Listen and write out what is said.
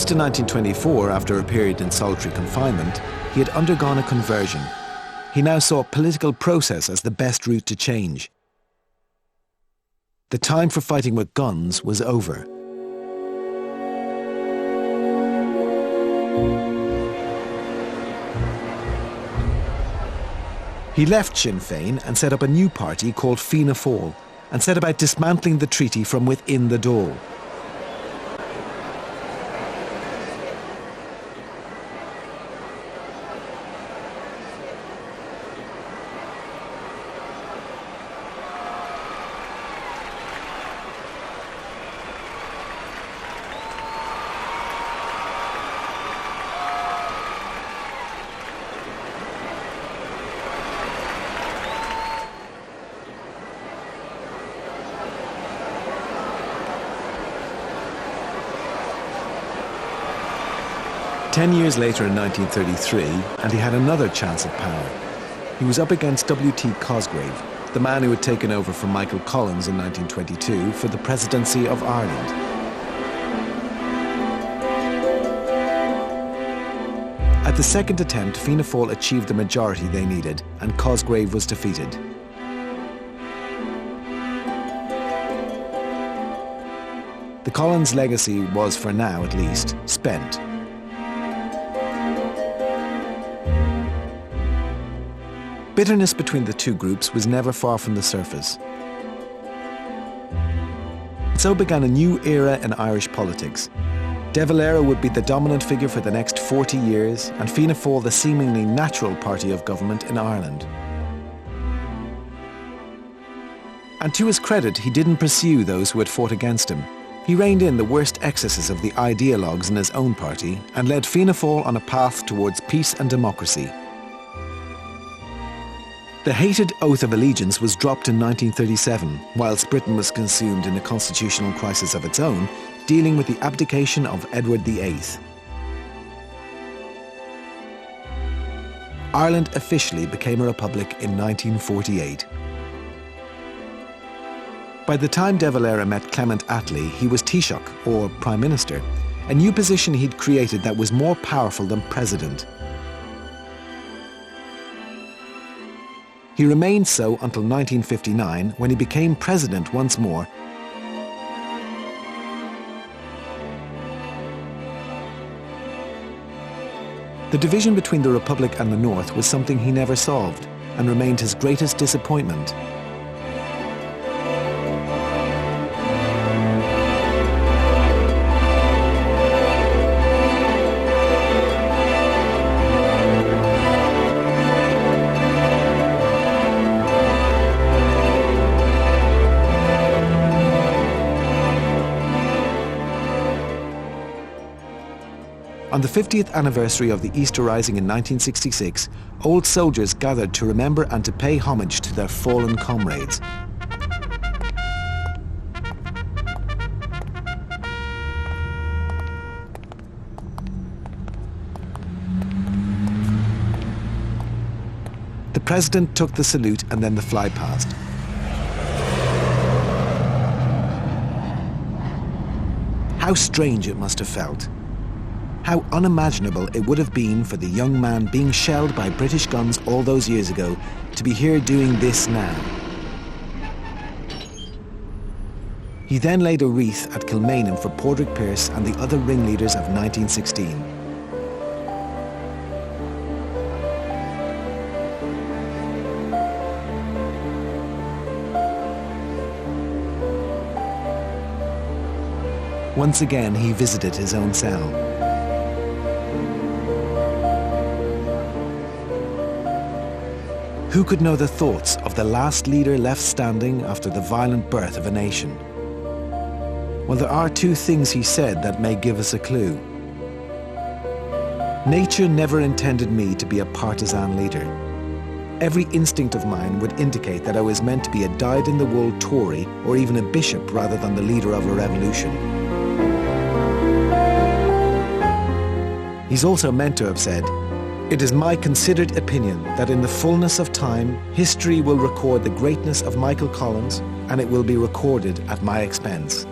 First in 1924, after a period in solitary confinement, he had undergone a conversion. He now saw political process as the best route to change. The time for fighting with guns was over. He left Sinn Féin and set up a new party called Fianna Fáil and set about dismantling the treaty from within the Dáil. Ten years later in 1933, and he had another chance at power. He was up against W.T. Cosgrave, the man who had taken over from Michael Collins in 1922 for the presidency of Ireland. At the second attempt, Fianna Fáil achieved the majority they needed, and Cosgrave was defeated. The Collins legacy was, for now at least, spent. Bitterness between the two groups was never far from the surface. So began a new era in Irish politics. De Valera would be the dominant figure for the next 40 years, and Fianna Fáil the seemingly natural party of government in Ireland. And to his credit, he didn't pursue those who had fought against him. He reined in the worst excesses of the ideologues in his own party and led Fianna Fáil on a path towards peace and democracy. The hated Oath of Allegiance was dropped in 1937, whilst Britain was consumed in a constitutional crisis of its own, dealing with the abdication of Edward VIII. Ireland officially became a republic in 1948. By the time De Valera met Clement Attlee, he was Taoiseach, or Prime Minister, a new position he'd created that was more powerful than President. He remained so until 1959, when he became president once more. The division between the Republic and the North was something he never solved, and remained his greatest disappointment. On the 50th anniversary of the Easter Rising in 1966, old soldiers gathered to remember and to pay homage to their fallen comrades. The President took the salute and then the flag passed. How strange it must have felt. How unimaginable it would have been for the young man being shelled by British guns all those years ago to be here doing this now. He then laid a wreath at Kilmainham for Padraig Pearse and the other ringleaders of 1916. Once again, he visited his own cell. Who could know the thoughts of the last leader left standing after the violent birth of a nation? Well, there are two things he said that may give us a clue. Nature never intended me to be a partisan leader. Every instinct of mine would indicate that I was meant to be a dyed-in-the-wool Tory or even a bishop rather than the leader of a revolution. He's also meant to have said, "It is my considered opinion that in the fullness of time, history will record the greatness of Michael Collins, and it will be recorded at my expense."